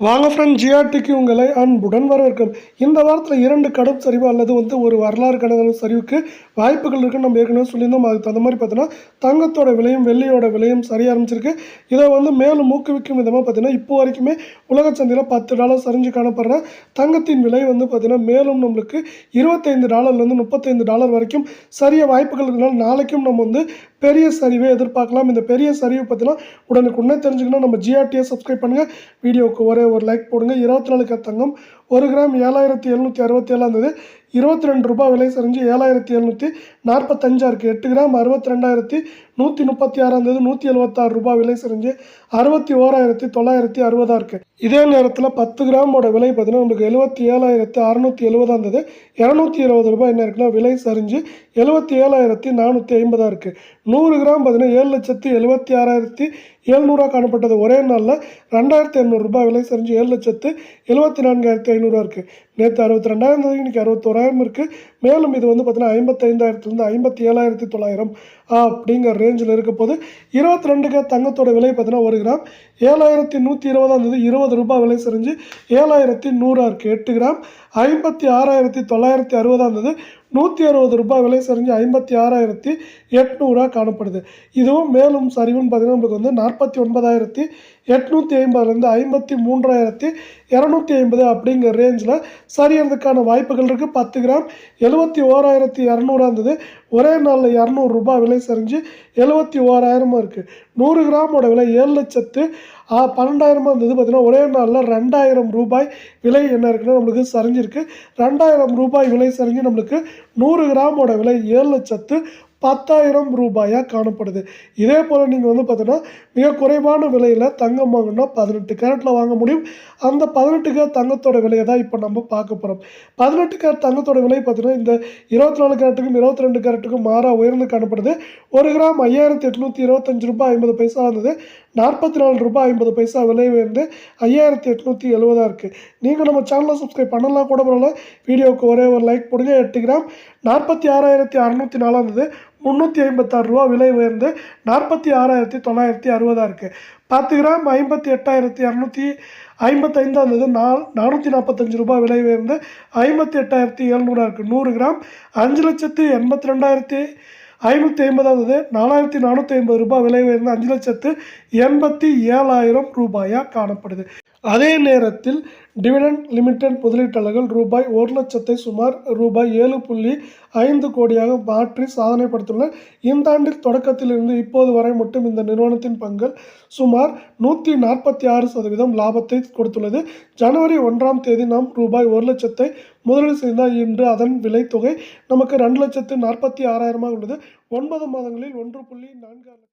வாங்க ஃப்ரெண்ட், ஜிஆர்டிக்கு உங்களை அன்புடன் வரவேற்கும். இந்த வாரத்தில் 2 கடும் சரிவு அல்லது ஒரு வரலாறு கடந்த சரிவுக்கு வாய்ப்புகள் இருக்குன்னு நம்ம ஏற்கனவே சொல்லியிருந்தோம். அதுக்கு தகுந்த மாதிரி பார்த்தீங்கன்னா தங்கத்தோட விலையும் வெள்ளியோட விலையும் சரிய ஆரம்பிச்சிருக்கு. இதை மேலும் ஊக்குவிக்கும் விதமாக பார்த்தீங்கன்னா இப்போ வரைக்குமே உலக சந்தையில் $10 சரிஞ்சு காணப்படுற தங்கத்தின் விலை பார்த்தீங்கன்னா மேலும் நம்மளுக்கு $25 $35 வரைக்கும் சரிய வாய்ப்புகள் இருக்கிறனால நாளைக்கும் நம்ம பெரிய சரிவை எதிர்பார்க்கலாம். இந்த பெரிய சரிவு பார்த்தீங்கன்னா உடனுக்குடனே தெரிஞ்சுக்கணும். நம்ம ஜிஆர்டியை சப்ஸ்கிரைப் பண்ணுங்கள். வீடியோவுக்கு ஒரு லைக் போடுங்க. 24 கேரட் தங்கம் 1 கிராம் 7767 இருந்தது. ₹22 விலை சரிஞ்சு 7745 இருக்குது. 8 கிராம் 62,136 இருந்தது. ₹176 விலை சரிஞ்சு 61,960 இருக்குது. இதே நேரத்தில் 10 கிராமோட விலை பார்த்தீங்கன்னா நமக்கு 77,670 இருந்தது. ₹220 என்ன இருக்குன்னா விலை சரிஞ்சு 77,450 இருக்குது. 100 கிராம் பார்த்தீங்கன்னா 7,76,700 காணப்பட்டது. ஒரே நாளில் ₹2,800 விலை சரிஞ்சு 7,74,500 இருக்குது. நேற்று 62,000 இன்னைக்கு 61,000 இருக்குது. மேலும் இது பார்த்தீங்கன்னா 55,000 57,900 அப்படிங்கிற ரேஞ்சில் இருக்க போது. 22 தங்கத்தோட விலை பார்த்தீங்கன்னா 1 கிராம் 7,120 இருந்தது. ₹20 விலை சரிஞ்சு 7,100 இருக்குது. 8 கிராம் 56,960 இருந்தது. ₹160 விலை சரிஞ்சு 56,800 காணப்படுது. இதுவும் மேலும் சரிவுன்னு பார்த்தீங்கன்னா நம்மளுக்கு 49,850 53,250 அப்படிங்கிற ரேஞ்சில் சரியறதுக்கான வாய்ப்புகள் இருக்குது. 10 கிராம் 71,200 இருந்தது. ஒரே நாளில் ₹200 விலை சரிஞ்சு 71,000 இருக்குது. 100 கிராமோட விலை 7,12,000 இருந்தது. பார்த்தீங்கன்னா ஒரே நாளில் ₹2,000 விலை என்ன இருக்குன்னா நம்மளுக்கு சரிஞ்சிருக்கு. ₹2,000 விலை சரிஞ்சு நம்மளுக்கு 100 கிராமோட விலை 7,10,000 காணப்படுது. இதே போல் நீங்கள் பார்த்தீங்கன்னா மிக குறைவான விலையில் தங்கம் வாங்கினா 18 கேரட்டில் வாங்க முடியும். அந்த 18 கேரட் தங்கத்தோட விலையை தான் இப்போ நம்ம பார்க்க போகிறோம். 18 கேரட் தங்கத்தோட விலை பார்த்தீங்கன்னா இந்த 24 கேரட்டுக்கும் 22 கேரட்டுக்கும் மாறாக உயர்ந்து காணப்படுது. 1 கிராம் $5,825.50 இருந்தது. $44.50 விலை உயர்ந்து 5,870 இருக்குது. நீங்கள் நம்ம சேனலை சப்ஸ்கிரைப் பண்ணலாம் கூட பரவாயில்ல. வீடியோவுக்கு ஒரு லைக் போடுங்க. 8 கிராம் 46,604 இருந்தது. ₹356 விலை உயர்ந்து 46,960 இருக்குது. 10 கிராம் 58,255 இருந்தது. ₹445 விலை உயர்ந்து 58,700 இருக்குது. 100 கிராம் 5,82,550 இருந்தது. ₹4,450 விலை உயர்ந்து 5,87,000 காணப்படுது. அதே நேரத்தில் டிவிடெண்ட் லிமிடெட் முதலீட்டாளர்கள் ₹1,00,000 சுமார் ₹7.5 கோடியாக மாற்றி சாதனை படுத்துள்ளனர். இந்த ஆண்டில் தொடக்கத்திலிருந்து இப்போது வரை மட்டும் இந்த நிறுவனத்தின் பங்குகள் சுமார் 146% லாபத்தை கொடுத்துள்ளது. ஜனவரி 1ஆம் தேதி நாம் ₹1,00,000 முதலீடு செய்தால் இன்று அதன் விலை தொகை நமக்கு 2,46,000 உள்ளது. 9 மாதங்களில் 1.46